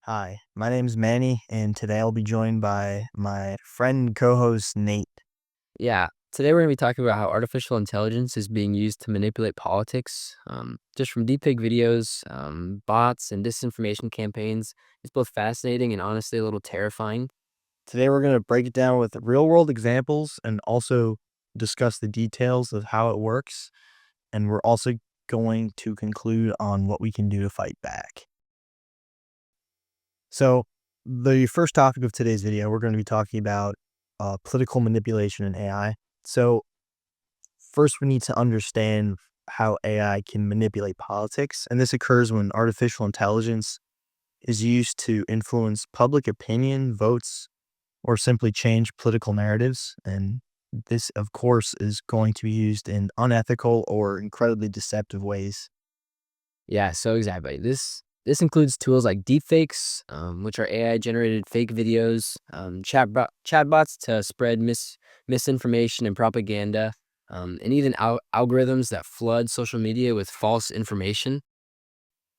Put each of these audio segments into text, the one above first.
Hi, my name's Manny, and today I'll be joined by my friend and co-host Nate. Yeah. Today we're going to be talking about how artificial intelligence is being used to manipulate politics. Just from deepfake videos, bots, and disinformation campaigns. It's both fascinating and honestly a little terrifying. Today we're going to break it down with real-world examples and also discuss the details of how it works. And we're also going to conclude on what we can do to fight back. So, the first topic of today's video, we're going to be talking about political manipulation in AI. So, first we need to understand how AI can manipulate politics, and this occurs when artificial intelligence is used to influence public opinion, votes, or simply change political narratives. And this, of course, is going to be used in unethical or incredibly deceptive ways. Yeah, so exactly. This includes tools like deepfakes, which are AI generated fake videos, chatbots to spread misinformation and propaganda, and even algorithms that flood social media with false information.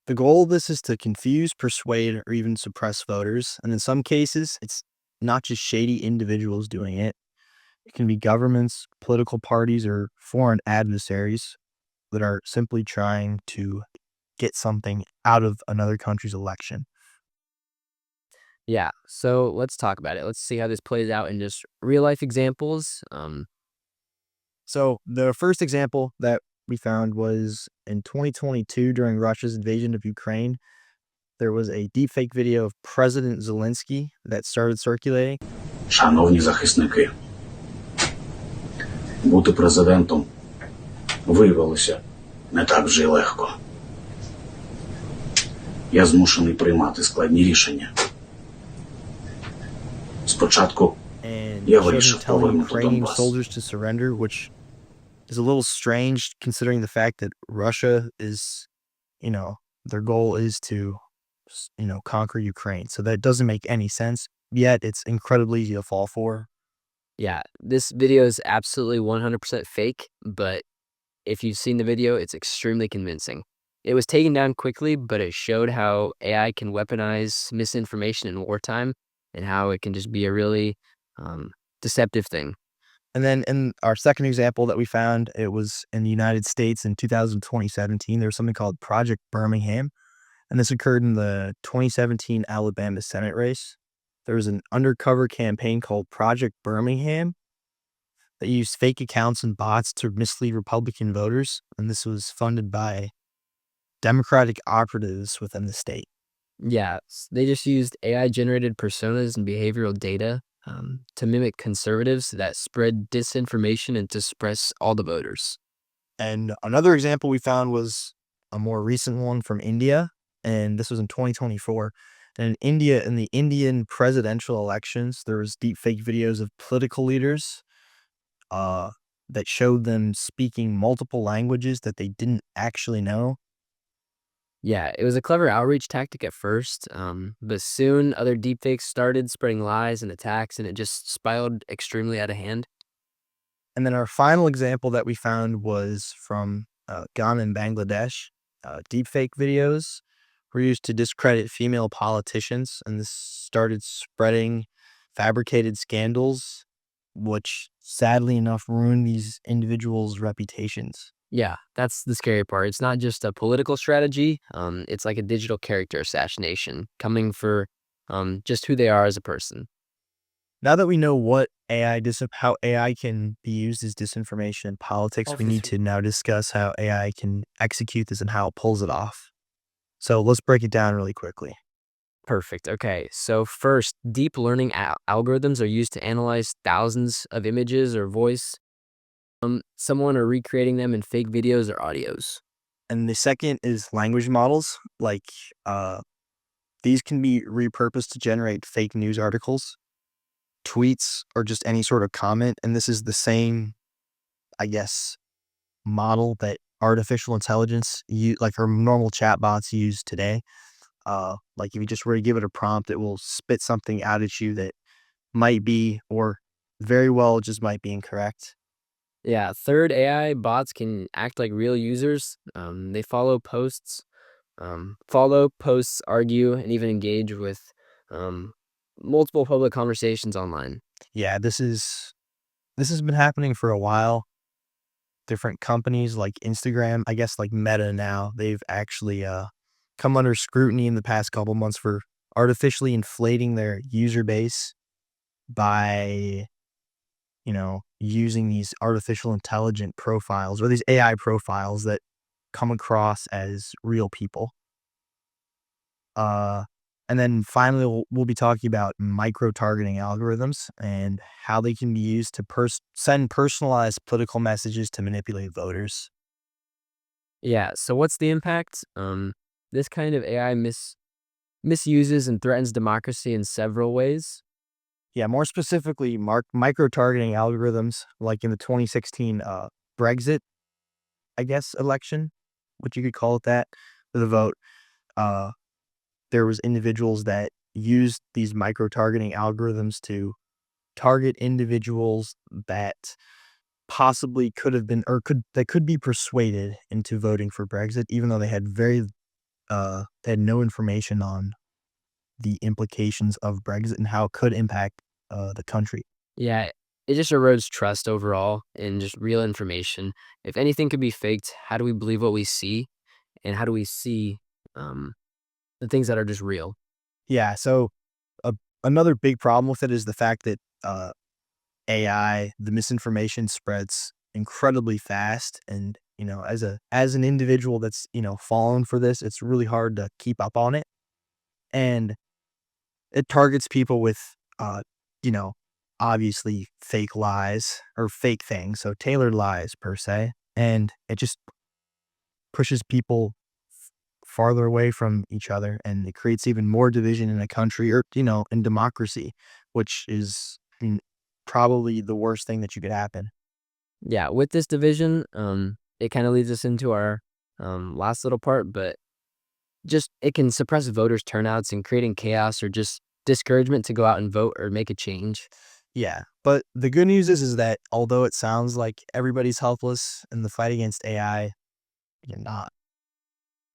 The goal of this is to confuse, persuade, or even suppress voters. And in some cases, it's not just shady individuals doing it. It can be governments, political parties, or foreign adversaries that are simply trying to get something out of another country's election. Yeah, so let's talk about it. Let's see how this plays out in just real life examples. So the first example that we found was in 2022 during Russia's invasion of Ukraine. There was a deepfake video of President Zelensky that started circulating. Шановні захисники, бути президентом виявилося не так вже й легко. Я змушений приймати складні рішення. Спочатку And я it showed him вирішив telling повернути Ukrainian Донбас. soldiers to surrender, which is a little strange considering the fact that Russia is, their goal is to, conquer Ukraine. So that doesn't make any sense. Yet it's incredibly easy to fall for. Yeah, this video is absolutely 100% fake, but if you've seen the video, it's extremely convincing. It was taken down quickly, but it showed how AI can weaponize misinformation in wartime and how it can just be a really um, deceptive thing. And then in our second example that we found, it was in the United States in 2017. There was something called Project Birmingham, and this occurred in the 2017 Alabama Senate race. There was an undercover campaign called Project Birmingham that used fake accounts and bots to mislead Republican voters, and this was funded by Democratic operatives within the state. Yeah, they just used AI generated personas and behavioral data to mimic conservatives that spread disinformation and to suppress all the voters. And another example we found was a more recent one from India, and this was in 2024. And in India, in the Indian presidential elections, there was deep fake videos of political leaders uh, that showed them speaking multiple languages that they didn't actually know. Yeah, it was a clever outreach tactic at first, but soon other deepfakes started spreading lies and attacks, and it just spiraled extremely out of hand. And then our final example that we found was from Ghana and Bangladesh. Deepfake videos were used to discredit female politicians, and this started spreading fabricated scandals, which sadly enough ruined these individuals' reputations. Yeah, that's the scary part. It's not just a political strategy. It's like a digital character assassination coming for just who they are as a person. Now that we know how AI can be used as disinformation in politics, we need to now discuss how AI can execute this and how it pulls it off. So let's break it down really quickly. Perfect. Okay. So first, deep learning algorithms are used to analyze thousands of images or voice someone or recreating them in fake videos or audios. And the second is language models. Uh, these can be repurposed to generate fake news articles, tweets, or just any sort of comment. And this is the same, I guess, model that artificial intelligence, like our normal chatbots use today. Like if you just were to give it a prompt, it will spit something out at you that might be, or very well just might be incorrect. Yeah. Third, AI bots can act like real users. They follow posts, follow, post, argue, and even engage with multiple public conversations online. Yeah, this has been happening for a while. Different companies like Instagram, I guess like Meta now, they've actually come under scrutiny in the past couple months for artificially inflating their user base by, using these artificial intelligent profiles or these AI profiles that come across as real people. Uh, and then finally, we'll be talking about micro-targeting algorithms and how they can be used to send personalized political messages to manipulate voters. Yeah. So what's the impact? This kind of AI misuses and threatens democracy in several ways. Yeah, more specifically, micro-targeting algorithms, like in the 2016 Brexit, I guess, election, what you could call it that, for the vote. Uh, there was individuals that used these micro-targeting algorithms to target individuals that possibly could have been or could be persuaded into voting for Brexit, even though they had no information on the implications of Brexit and how it could impact the country. Yeah, it just erodes trust overall in just real information. If anything could be faked, how do we believe what we see? And how do we see um, the things that are just real? Yeah, so a another big problem with it is the fact that the misinformation spreads incredibly fast, and as an individual that's fallen for this, it's really hard to keep up on it, and it targets people with uh, you know, obviously fake lies or fake things, so tailored lies per se, and it just pushes people farther away from each other, and it creates even more division in a country or in democracy, which is probably the worst thing that you could happen. Yeah, with this division, it kind of leads us into our last little part, but just it can suppress voters' turnouts and creating chaos or just discouragement to go out and vote or make a change. Yeah, but the good news is that although it sounds like everybody's helpless in the fight against AI, you're not.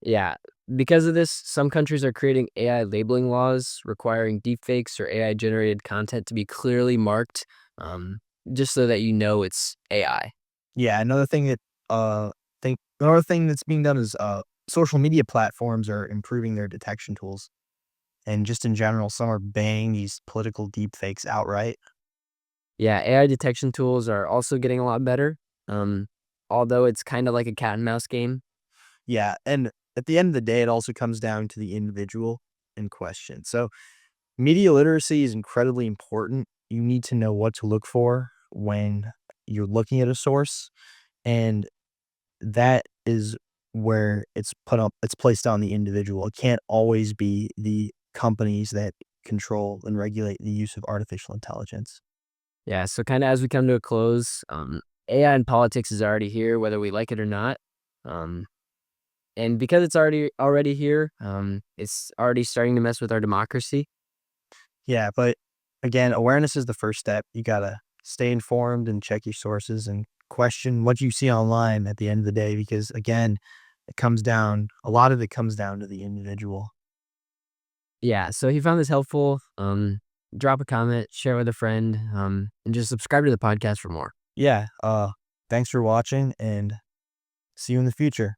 Yeah, because of this, some countries are creating AI labeling laws requiring deepfakes or AI generated content to be clearly marked, um, just so that you know it's AI. Yeah, another thing that's being done is social media platforms are improving their detection tools, and just in general, some are banning these political deepfakes outright. Yeah, AI detection tools are also getting a lot better, um, although it's kind of like a cat and mouse game. Yeah, and at the end of the day, it also comes down to the individual in question. So, media literacy is incredibly important. You need to know what to look for when you're looking at a source, and that is where it's placed on the individual. It can't always be the companies that control and regulate the use of artificial intelligence. Yeah, so kind of as we come to a close, AI in politics is already here, whether we like it or not. Um, and because it's already here, it's already starting to mess with our democracy. Yeah, but again, awareness is the first step. You gotta stay informed and check your sources and question what you see online at the end of the day, because again, a lot of it comes down to the individual. Yeah, so if you found this helpful, drop a comment, share with a friend, and just subscribe to the podcast for more. Yeah, thanks for watching and see you in the future.